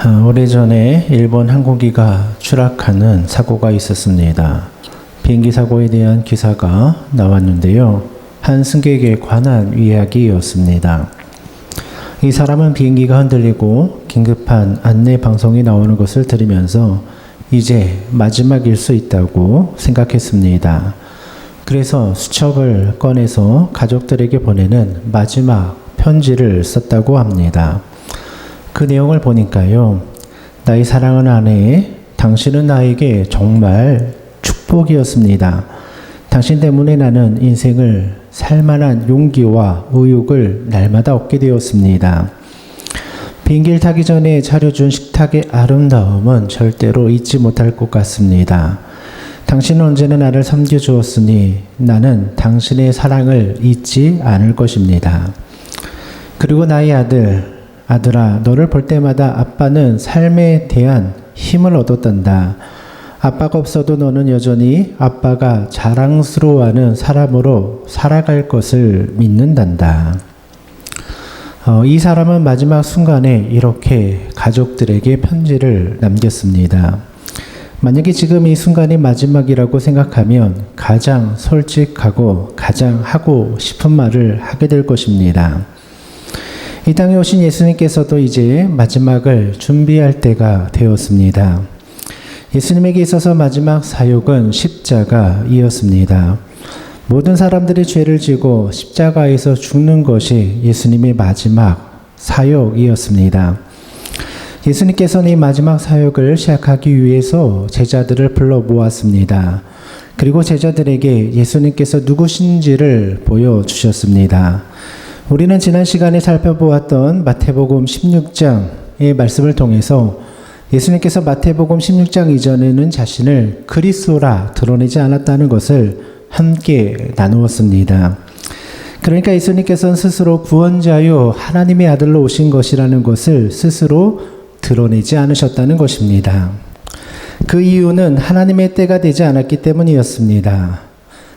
오래전에 일본 항공기가 추락하는 사고가 있었습니다. 비행기 사고에 대한 기사가 나왔는데요. 한 승객에 관한 이야기였습니다. 이 사람은 비행기가 흔들리고 긴급한 안내 방송이 나오는 것을 들으면서 이제 마지막일 수 있다고 생각했습니다. 그래서 수첩을 꺼내서 가족들에게 보내는 마지막 편지를 썼다고 합니다. 그 내용을 보니까요. 나의 사랑하는 아내, 당신은 나에게 정말 축복이었습니다. 당신 때문에 나는 인생을 살만한 용기와 의욕을 날마다 얻게 되었습니다. 비행기를 타기 전에 차려준 식탁의 아름다움은 절대로 잊지 못할 것 같습니다. 당신은 언제나 나를 섬겨주었으니 나는 당신의 사랑을 잊지 않을 것입니다. 그리고 나의 아들아, 너를 볼 때마다 아빠는 삶에 대한 힘을 얻었단다. 아빠가 없어도 너는 여전히 아빠가 자랑스러워하는 사람으로 살아갈 것을 믿는단다. 이 사람은 마지막 순간에 이렇게 가족들에게 편지를 남겼습니다. 만약에 지금 이 순간이 마지막이라고 생각하면 가장 솔직하고 가장 하고 싶은 말을 하게 될 것입니다. 이 땅에 오신 예수님께서도 이제 마지막을 준비할 때가 되었습니다. 예수님에게 있어서 마지막 사역은 십자가이었습니다. 모든 사람들이 죄를 지고 십자가에서 죽는 것이 예수님의 마지막 사역이었습니다. 예수님께서는 이 마지막 사역을 시작하기 위해서 제자들을 불러 모았습니다. 그리고 제자들에게 예수님께서 누구신지를 보여주셨습니다. 우리는 지난 시간에 살펴보았던 마태복음 16장의 말씀을 통해서 예수님께서 마태복음 16장 이전에는 자신을 그리스도라 드러내지 않았다는 것을 함께 나누었습니다. 그러니까 예수님께서는 스스로 구원자요 하나님의 아들로 오신 것이라는 것을 스스로 드러내지 않으셨다는 것입니다. 그 이유는 하나님의 때가 되지 않았기 때문이었습니다.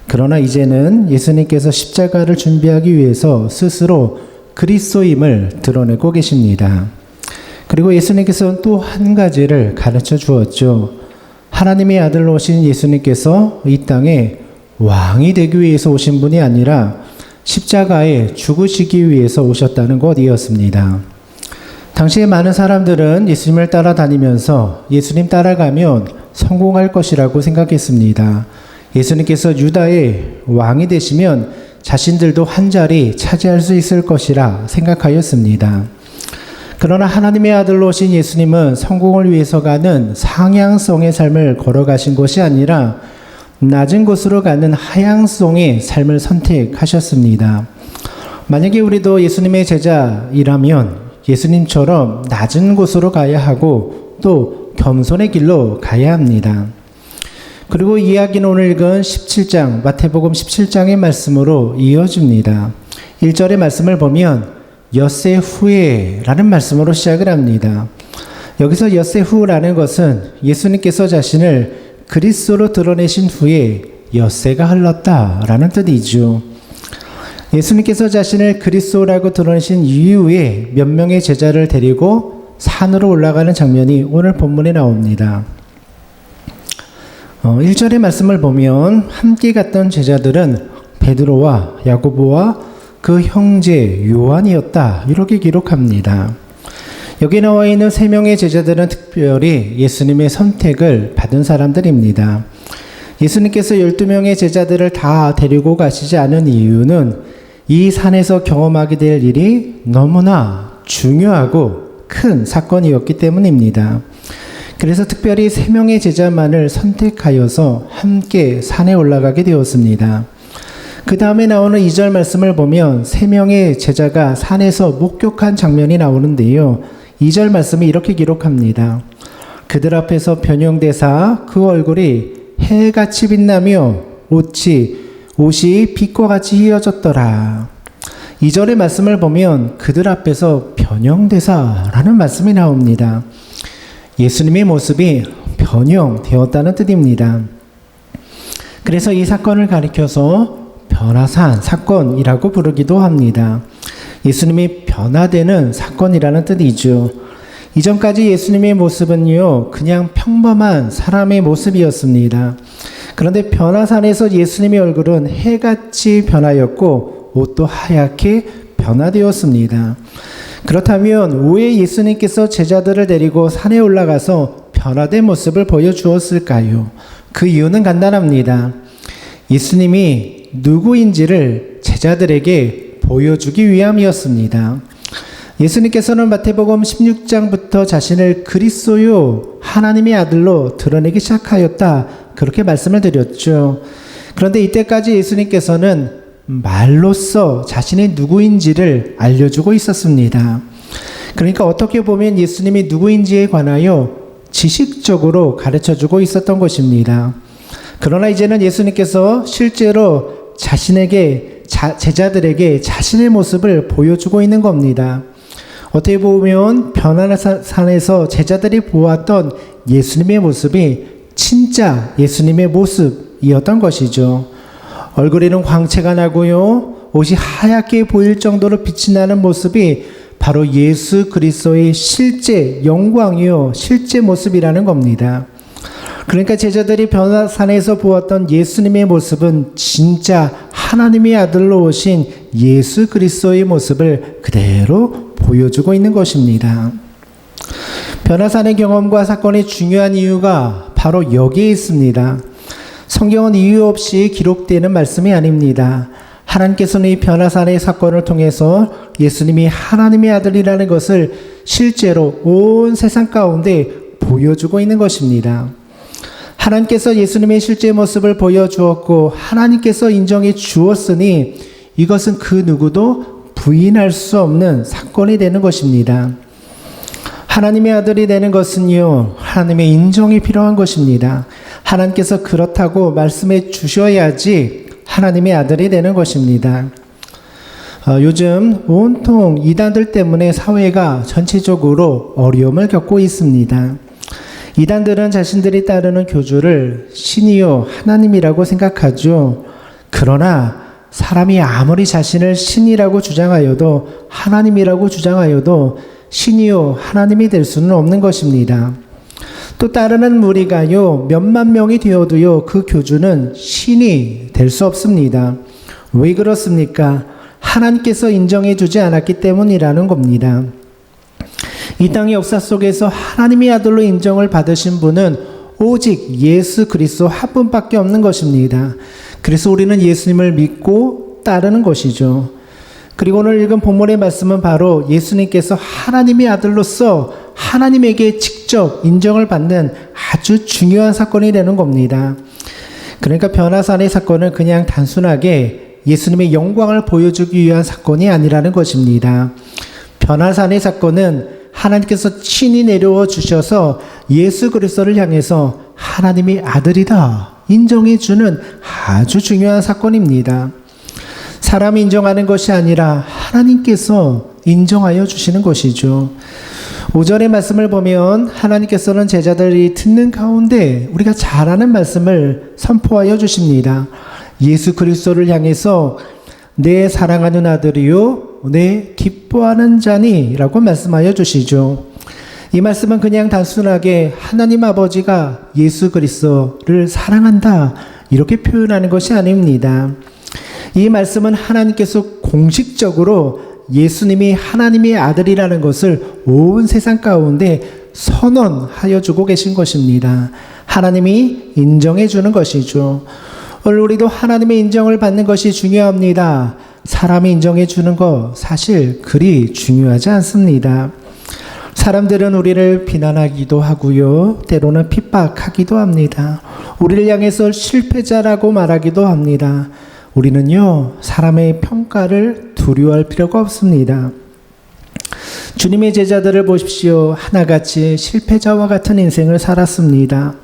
그러나 이제는 예수님께서 십자가를 준비하기 위해서 스스로 그리스도임을 드러내고 계십니다. 그리고 예수님께서는 또 한 가지를 가르쳐 주었죠. 하나님의 아들로 오신 예수님께서 이 땅에 왕이 되기 위해서 오신 분이 아니라 십자가에 죽으시기 위해서 오셨다는 것이었습니다. 당시에 많은 사람들은 예수님을 따라다니면서 예수님 따라가면 성공할 것이라고 생각했습니다. 예수님께서 유다의 왕이 되시면 자신들도 한 자리 차지할 수 있을 것이라 생각하였습니다. 그러나 하나님의 아들로 오신 예수님은 성공을 위해서 가는 상향성의 삶을 걸어가신 것이 아니라 낮은 곳으로 가는 하향성의 삶을 선택하셨습니다. 만약에 우리도 예수님의 제자이라면 예수님처럼 낮은 곳으로 가야 하고 또 겸손의 길로 가야 합니다. 그리고 이야기는 오늘 읽은 17장, 마태복음 17장의 말씀으로 이어집니다. 1절의 말씀을 보면 엿새 후에 라는 말씀으로 시작을 합니다. 여기서 엿새 후라는 것은 예수님께서 자신을 그리스도로 드러내신 후에 엿새가 흘렀다라는 뜻이죠. 예수님께서 자신을 그리스도라고 드러내신 이후에 몇 명의 제자를 데리고 산으로 올라가는 장면이 오늘 본문에 나옵니다. 1절의 말씀을 보면 함께 갔던 제자들은 베드로와 야고보와 그 형제 요한이었다 이렇게 기록합니다. 여기 나와 있는 3명의 제자들은 특별히 예수님의 선택을 받은 사람들입니다. 예수님께서 12명의 제자들을 다 데리고 가시지 않은 이유는 이 산에서 경험하게 될 일이 너무나 중요하고 큰 사건이었기 때문입니다. 그래서 특별히 3명의 제자만을 선택하여서 함께 산에 올라가게 되었습니다. 그 다음에 나오는 2절 말씀을 보면 3명의 제자가 산에서 목격한 장면이 나오는데요. 2절 말씀이 이렇게 기록합니다. 그들 앞에서 변형되사 그 얼굴이 해같이 빛나며 옷이 빛과 같이 휘어졌더라. 2절의 말씀을 보면 그들 앞에서 변형되사라는 말씀이 나옵니다. 예수님의 모습이 변형되었다는 뜻입니다. 그래서 이 사건을 가리켜서 변화산 사건이라고 부르기도 합니다. 예수님이 변화되는 사건이라는 뜻이죠. 이전까지 예수님의 모습은요, 그냥 평범한 사람의 모습이었습니다. 그런데 변화산에서 예수님의 얼굴은 해같이 변하였고 옷도 하얗게 변화되었습니다. 그렇다면 왜 예수님께서 제자들을 데리고 산에 올라가서 변화된 모습을 보여주었을까요? 그 이유는 간단합니다. 예수님이 누구인지를 제자들에게 보여주기 위함이었습니다. 예수님께서는 마태복음 16장부터 자신을 그리스도요 하나님의 아들로 드러내기 시작하였다, 그렇게 말씀을 드렸죠. 그런데 이때까지 예수님께서는 말로써 자신이 누구인지를 알려주고 있었습니다. 그러니까 어떻게 보면 예수님이 누구인지에 관하여 지식적으로 가르쳐주고 있었던 것입니다. 그러나 이제는 예수님께서 실제로 제자들에게 자신의 모습을 보여주고 있는 겁니다. 어떻게 보면 변화산에서 제자들이 보았던 예수님의 모습이 진짜 예수님의 모습이었던 것이죠. 얼굴에는 광채가 나고요, 옷이 하얗게 보일 정도로 빛이 나는 모습이 바로 예수 그리스도의 실제 영광이요, 실제 모습이라는 겁니다. 그러니까 제자들이 변화산에서 보았던 예수님의 모습은 진짜 하나님의 아들로 오신 예수 그리스도의 모습을 그대로 보여주고 있는 것입니다. 변화산의 경험과 사건의 중요한 이유가 바로 여기에 있습니다. 성경은 이유 없이 기록되는 말씀이 아닙니다. 하나님께서는 이 변화산의 사건을 통해서 예수님이 하나님의 아들이라는 것을 실제로 온 세상 가운데 보여주고 있는 것입니다. 하나님께서 예수님의 실제 모습을 보여주었고 하나님께서 인정해 주었으니 이것은 그 누구도 부인할 수 없는 사건이 되는 것입니다. 하나님의 아들이 되는 것은요, 하나님의 인정이 필요한 것입니다. 하나님께서 그렇다고 말씀해 주셔야지 하나님의 아들이 되는 것입니다. 요즘 온통 이단들 때문에 사회가 전체적으로 어려움을 겪고 있습니다. 이단들은 자신들이 따르는 교주를 신이요 하나님이라고 생각하죠. 그러나 사람이 아무리 자신을 신이라고 주장하여도, 하나님이라고 주장하여도 신이요 하나님이 될 수는 없는 것입니다. 또 따르는 무리가요 몇만 명이 되어도요 그 교주는 신이 될 수 없습니다. 왜 그렇습니까? 하나님께서 인정해 주지 않았기 때문이라는 겁니다. 이 땅의 역사 속에서 하나님의 아들로 인정을 받으신 분은 오직 예수 그리스도 한 분밖에 없는 것입니다. 그래서 우리는 예수님을 믿고 따르는 것이죠. 그리고 오늘 읽은 본문의 말씀은 바로 예수님께서 하나님의 아들로서 하나님에게 직접 인정을 받는 아주 중요한 사건이 되는 겁니다. 그러니까 변화산의 사건은 그냥 단순하게 예수님의 영광을 보여주기 위한 사건이 아니라는 것입니다. 변화산의 사건은 하나님께서 친히 내려와 주셔서 예수 그리스도를 향해서 하나님의 아들이다 인정해 주는 아주 중요한 사건입니다. 사람이 인정하는 것이 아니라 하나님께서 인정하여 주시는 것이죠. 5절의 말씀을 보면 하나님께서는 제자들이 듣는 가운데 우리가 잘 아는 말씀을 선포하여 주십니다. 예수 그리스도를 향해서 내 사랑하는 아들이요 내 기뻐하는 자니 라고 말씀하여 주시죠. 이 말씀은 그냥 단순하게 하나님 아버지가 예수 그리스도를 사랑한다 이렇게 표현하는 것이 아닙니다. 이 말씀은 하나님께서 공식적으로 예수님이 하나님의 아들이라는 것을 온 세상 가운데 선언하여 주고 계신 것입니다. 하나님이 인정해 주는 것이죠. 오늘 우리도 하나님의 인정을 받는 것이 중요합니다. 사람이 인정해 주는 것 사실 그리 중요하지 않습니다. 사람들은 우리를 비난하기도 하고요. 때로는 핍박하기도 합니다. 우리를 향해서 실패자라고 말하기도 합니다. 우리는요, 사람의 평가를 두려워할 필요가 없습니다. 주님의 제자들을 보십시오. 하나같이 실패자와 같은 인생을 살았습니다.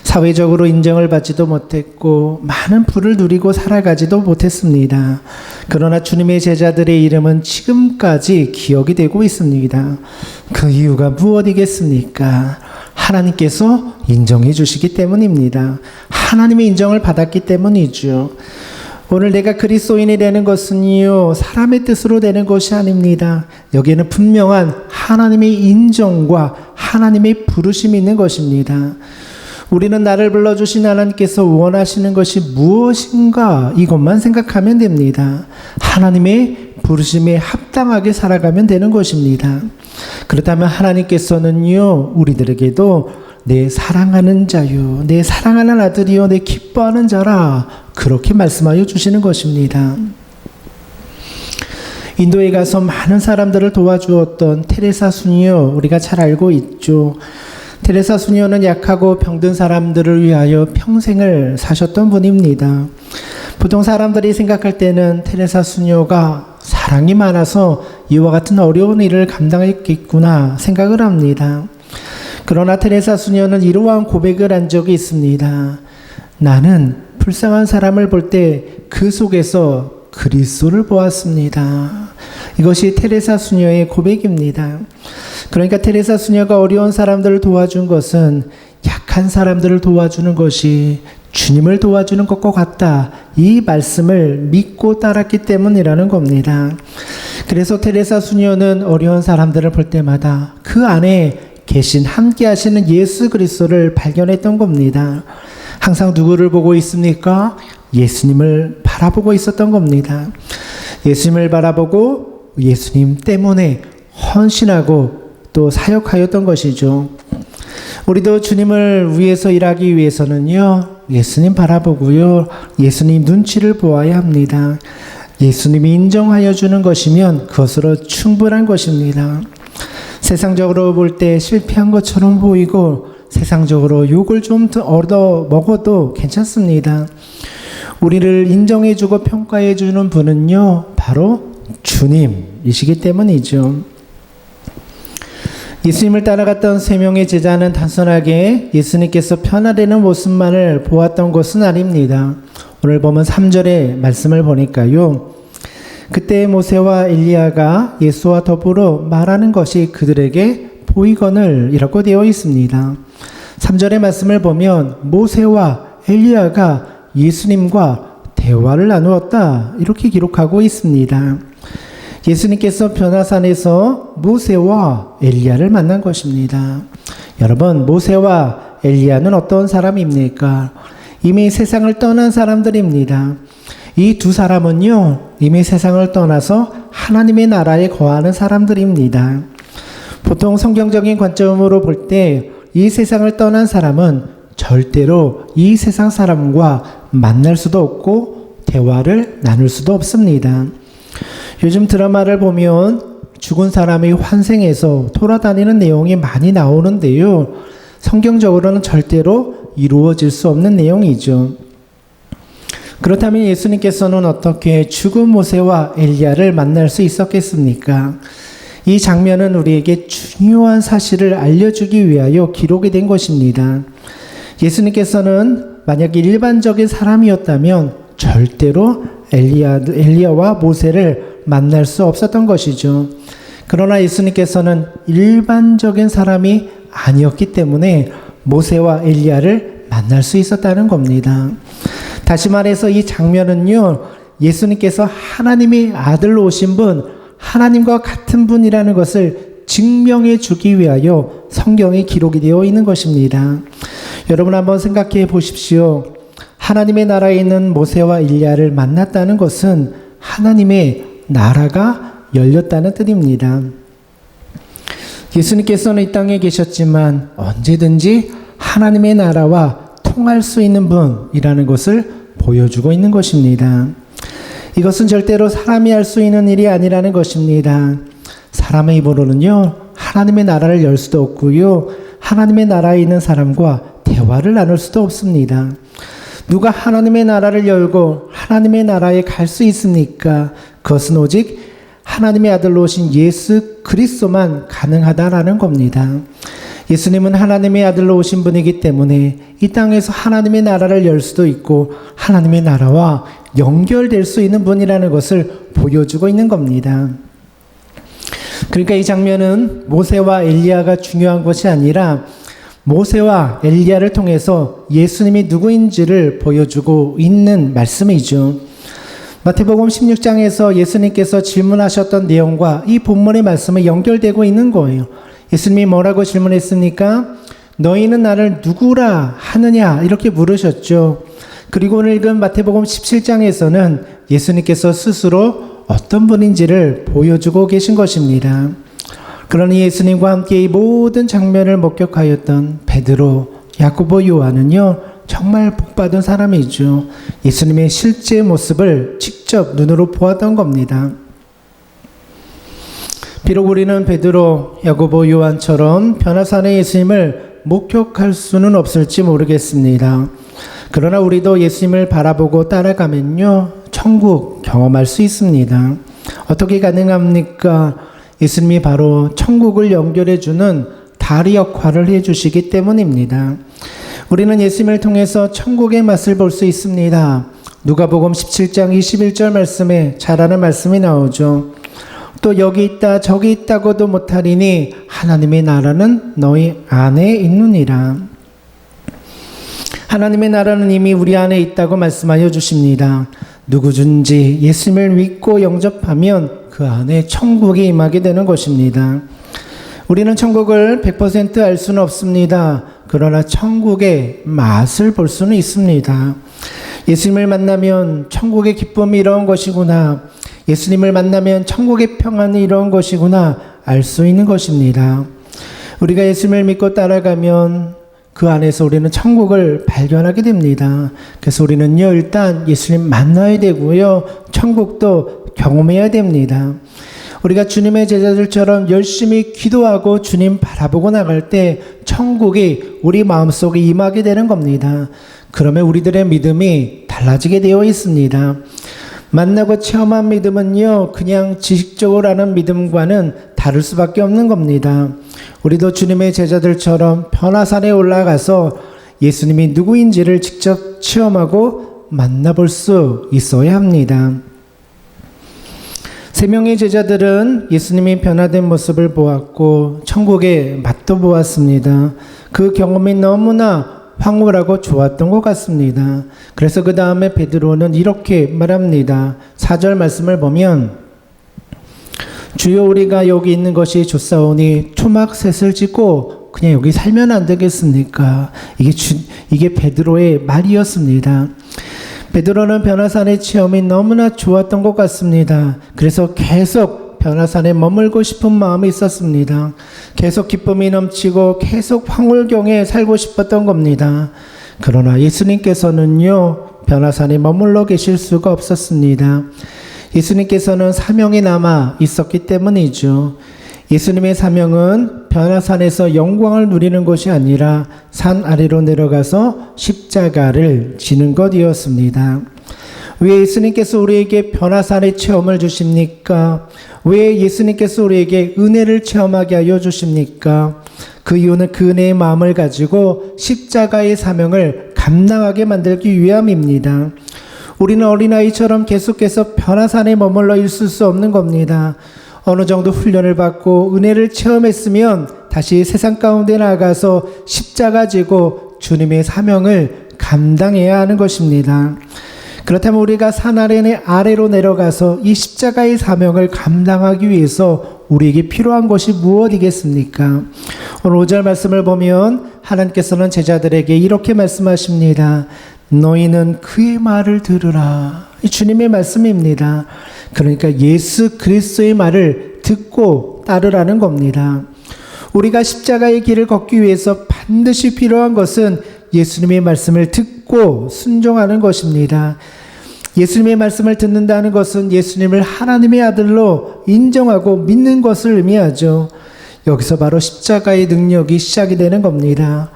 사회적으로 인정을 받지도 못했고 많은 부를 누리고 살아가지도 못했습니다. 그러나 주님의 제자들의 이름은 지금까지 기억이 되고 있습니다. 그 이유가 무엇이겠습니까? 하나님께서 인정해 주시기 때문입니다. 하나님의 인정을 받았기 때문이죠. 오늘 내가 그리스도인이 되는 것은요 사람의 뜻으로 되는 것이 아닙니다. 여기에는 분명한 하나님의 인정과 하나님의 부르심이 있는 것입니다. 우리는 나를 불러주신 하나님께서 원하시는 것이 무엇인가 이것만 생각하면 됩니다. 하나님의 부르심에 합당하게 살아가면 되는 것입니다. 그렇다면 하나님께서는요, 우리들에게도 내 사랑하는 자요, 내 사랑하는 아들이요, 내 기뻐하는 자라 그렇게 말씀하여 주시는 것입니다. 인도에 가서 많은 사람들을 도와주었던 테레사 수녀, 우리가 잘 알고 있죠. 테레사 수녀는 약하고 병든 사람들을 위하여 평생을 사셨던 분입니다. 보통 사람들이 생각할 때는 테레사 수녀가 사랑이 많아서 이와 같은 어려운 일을 감당했겠구나 생각을 합니다. 그러나 테레사 수녀는 이러한 고백을 한 적이 있습니다. 나는 불쌍한 사람을 볼 때 그 속에서 그리스도를 보았습니다. 이것이 테레사 수녀의 고백입니다. 그러니까 테레사 수녀가 어려운 사람들을 도와준 것은 약한 사람들을 도와주는 것이 주님을 도와주는 것과 같다. 이 말씀을 믿고 따랐기 때문이라는 겁니다. 그래서 테레사 수녀는 어려운 사람들을 볼 때마다 그 안에 계신 함께 하시는 예수 그리스도를 발견했던 겁니다. 항상 누구를 보고 있습니까? 예수님을 바라보고 있었던 겁니다. 예수님을 바라보고 예수님 때문에 헌신하고 또 사역하였던 것이죠. 우리도 주님을 위해서 일하기 위해서는요, 예수님 바라보고요, 예수님 눈치를 보아야 합니다. 예수님이 인정하여 주는 것이면 그것으로 충분한 것입니다. 세상적으로 볼 때 실패한 것처럼 보이고 세상적으로 욕을 좀 얻어 먹어도 괜찮습니다. 우리를 인정해주고 평가해주는 분은요, 바로 주님이시기 때문이죠. 예수님을 따라갔던 세 명의 제자는 단순하게 예수님께서 편하다는 모습만을 보았던 것은 아닙니다. 오늘 보면 3절의 말씀을 보니까요, 그때 모세와 엘리야가 예수와 더불어 말하는 것이 그들에게 보이거늘 이라고 되어 있습니다. 3절의 말씀을 보면 모세와 엘리야가 예수님과 대화를 나누었다 이렇게 기록하고 있습니다. 예수님께서 변화산에서 모세와 엘리야를 만난 것입니다. 여러분, 모세와 엘리야는 어떤 사람입니까? 이미 세상을 떠난 사람들입니다. 이 두 사람은요, 이미 세상을 떠나서 하나님의 나라에 거하는 사람들입니다. 보통 성경적인 관점으로 볼 때 이 세상을 떠난 사람은 절대로 이 세상 사람과 만날 수도 없고 대화를 나눌 수도 없습니다. 요즘 드라마를 보면 죽은 사람이 환생해서 돌아다니는 내용이 많이 나오는데요, 성경적으로는 절대로 이루어질 수 없는 내용이죠. 그렇다면 예수님께서는 어떻게 죽은 모세와 엘리야를 만날 수 있었겠습니까? 이 장면은 우리에게 중요한 사실을 알려주기 위하여 기록이 된 것입니다. 예수님께서는 만약에 일반적인 사람이었다면 절대로 엘리야와 모세를 만날 수 없었던 것이죠. 그러나 예수님께서는 일반적인 사람이 아니었기 때문에 모세와 엘리야를 만날 수 있었다는 겁니다. 다시 말해서 이 장면은요, 예수님께서 하나님의 아들로 오신 분, 하나님과 같은 분이라는 것을 증명해 주기 위하여 성경에 기록이 되어 있는 것입니다. 여러분 한번 생각해 보십시오. 하나님의 나라에 있는 모세와 엘리야를 만났다는 것은 하나님의 나라가 열렸다는 뜻입니다. 예수님께서는 이 땅에 계셨지만 언제든지 하나님의 나라와 통할 수 있는 분이라는 것을 보여주고 있는 것입니다. 이것은 절대로 사람이 할 수 있는 일이 아니라는 것입니다. 사람의 입으로는요, 하나님의 나라를 열 수도 없고요, 하나님의 나라에 있는 사람과 대화를 나눌 수도 없습니다. 누가 하나님의 나라를 열고 하나님의 나라에 갈 수 있습니까? 그것은 오직 하나님의 아들로 오신 예수 그리스도만 가능하다라는 겁니다. 예수님은 하나님의 아들로 오신 분이기 때문에 이 땅에서 하나님의 나라를 열 수도 있고 하나님의 나라와 연결될 수 있는 분이라는 것을 보여주고 있는 겁니다. 그러니까 이 장면은 모세와 엘리야가 중요한 것이 아니라 모세와 엘리야를 통해서 예수님이 누구인지를 보여주고 있는 말씀이죠. 마태복음 16장에서 예수님께서 질문하셨던 내용과 이 본문의 말씀이 연결되고 있는 거예요. 예수님이 뭐라고 질문했습니까? 너희는 나를 누구라 하느냐? 이렇게 물으셨죠. 그리고 오늘 읽은 마태복음 17장에서는 예수님께서 스스로 어떤 분인지를 보여주고 계신 것입니다. 그러니 예수님과 함께 이 모든 장면을 목격하였던 베드로, 야고보, 요한은요, 정말 복받은 사람이죠. 예수님의 실제 모습을 직접 눈으로 보았던 겁니다. 비록 우리는 베드로, 야고보, 요한처럼 변화산의 예수님을 목격할 수는 없을지 모르겠습니다. 그러나 우리도 예수님을 바라보고 따라가면요, 천국 경험할 수 있습니다. 어떻게 가능합니까? 예수님이 바로 천국을 연결해주는 다리 역할을 해주시기 때문입니다. 우리는 예수님을 통해서 천국의 맛을 볼 수 있습니다. 누가복음 17장 21절 말씀에 잘 아는 말씀이 나오죠. 또 여기 있다 저기 있다고도 못하리니 하나님의 나라는 너희 안에 있느니라. 하나님의 나라는 이미 우리 안에 있다고 말씀하여 주십니다. 누구든지 예수님을 믿고 영접하면 그 안에 천국이 임하게 되는 것입니다. 우리는 천국을 100% 알 수는 없습니다. 그러나 천국의 맛을 볼 수는 있습니다. 예수님을 만나면 천국의 기쁨이 이런 것이구나. 예수님을 만나면 천국의 평안이 이런 것이구나. 알 수 있는 것입니다. 우리가 예수님을 믿고 따라가면 그 안에서 우리는 천국을 발견하게 됩니다. 그래서 우리는요, 일단 예수님 만나야 되고요, 천국도 경험해야 됩니다. 우리가 주님의 제자들처럼 열심히 기도하고 주님 바라보고 나갈 때 천국이 우리 마음속에 임하게 되는 겁니다. 그러면 우리들의 믿음이 달라지게 되어 있습니다. 만나고 체험한 믿음은요, 그냥 지식적으로 하는 믿음과는 다를 수밖에 없는 겁니다. 우리도 주님의 제자들처럼 변화산에 올라가서 예수님이 누구인지를 직접 체험하고 만나볼 수 있어야 합니다. 세 명의 제자들은 예수님이 변화된 모습을 보았고 천국의 맛도 보았습니다. 그 경험이 너무나 황홀하고 좋았던 것 같습니다. 그래서 그 다음에 베드로는 이렇게 말합니다. 4절 말씀을 보면 주여 우리가 여기 있는 것이 좋사오니 초막셋을 짓고 그냥 여기 살면 안 되겠습니까? 이게 베드로의 말이었습니다. 베드로는 변화산의 체험이 너무나 좋았던 것 같습니다. 그래서 계속 변화산에 머물고 싶은 마음이 있었습니다. 계속 기쁨이 넘치고 계속 황홀경에 살고 싶었던 겁니다. 그러나 예수님께서는요, 변화산에 머물러 계실 수가 없었습니다. 예수님께서는 사명이 남아 있었기 때문이죠. 예수님의 사명은 변화산에서 영광을 누리는 것이 아니라 산 아래로 내려가서 십자가를 지는 것이었습니다. 왜 예수님께서 우리에게 변화산의 체험을 주십니까? 왜 예수님께서 우리에게 은혜를 체험하게 하여 주십니까? 그 이유는 그 은혜의 마음을 가지고 십자가의 사명을 감당하게 만들기 위함입니다. 우리는 어린아이처럼 계속해서 변화산에 머물러 있을 수 없는 겁니다. 어느 정도 훈련을 받고 은혜를 체험했으면 다시 세상 가운데 나가서 십자가 지고 주님의 사명을 감당해야 하는 것입니다. 그렇다면 우리가 산 아래로 내려가서 이 십자가의 사명을 감당하기 위해서 우리에게 필요한 것이 무엇이겠습니까? 오늘 5절 말씀을 보면 하나님께서는 제자들에게 이렇게 말씀하십니다. 너희는 그의 말을 들으라. 이 주님의 말씀입니다. 그러니까 예수 그리스도의 말을 듣고 따르라는 겁니다. 우리가 십자가의 길을 걷기 위해서 반드시 필요한 것은 예수님의 말씀을 듣고 순종하는 것입니다. 예수님의 말씀을 듣는다는 것은 예수님을 하나님의 아들로 인정하고 믿는 것을 의미하죠. 여기서 바로 십자가의 능력이 시작이 되는 겁니다.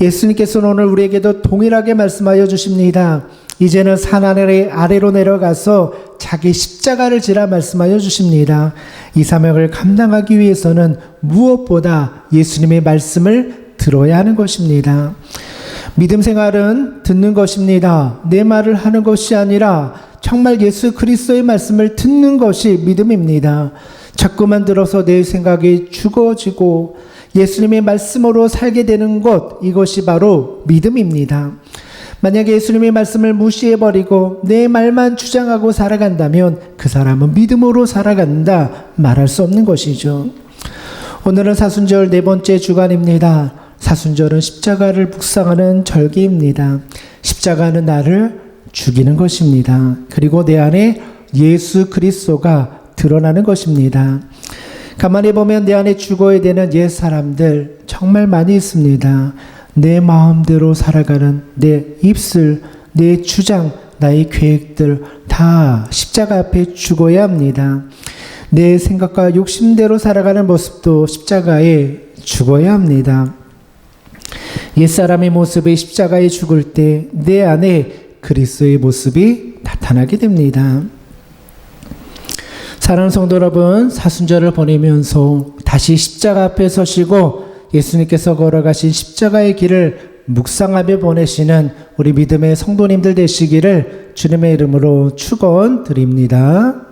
예수님께서는 오늘 우리에게도 동일하게 말씀하여 주십니다. 이제는 산 아래로 내려가서 자기 십자가를 지라 말씀하여 주십니다. 이 사명을 감당하기 위해서는 무엇보다 예수님의 말씀을 들어야 하는 것입니다. 믿음 생활은 듣는 것입니다. 내 말을 하는 것이 아니라 정말 예수 그리스도의 말씀을 듣는 것이 믿음입니다. 자꾸만 들어서 내 생각이 죽어지고 예수님의 말씀으로 살게 되는 것, 이것이 바로 믿음입니다. 만약에 예수님의 말씀을 무시해버리고 내 말만 주장하고 살아간다면 그 사람은 믿음으로 살아간다 말할 수 없는 것이죠. 오늘은 사순절 네 번째 주간입니다. 사순절은 십자가를 묵상하는 절기입니다. 십자가는 나를 죽이는 것입니다. 그리고 내 안에 예수 그리스도가 드러나는 것입니다. 가만히 보면 내 안에 죽어야 되는 옛 사람들 정말 많이 있습니다. 내 마음대로 살아가는 내 입술, 내 주장, 나의 계획들 다 십자가 앞에 죽어야 합니다. 내 생각과 욕심대로 살아가는 모습도 십자가에 죽어야 합니다. 옛사람의 모습이 십자가에 죽을 때 내 안에 그리스도의 모습이 나타나게 됩니다. 사랑하는 성도 여러분, 사순절을 보내면서 다시 십자가 앞에 서시고 예수님께서 걸어가신 십자가의 길을 묵상하며 보내시는 우리 믿음의 성도님들 되시기를 주님의 이름으로 축원드립니다.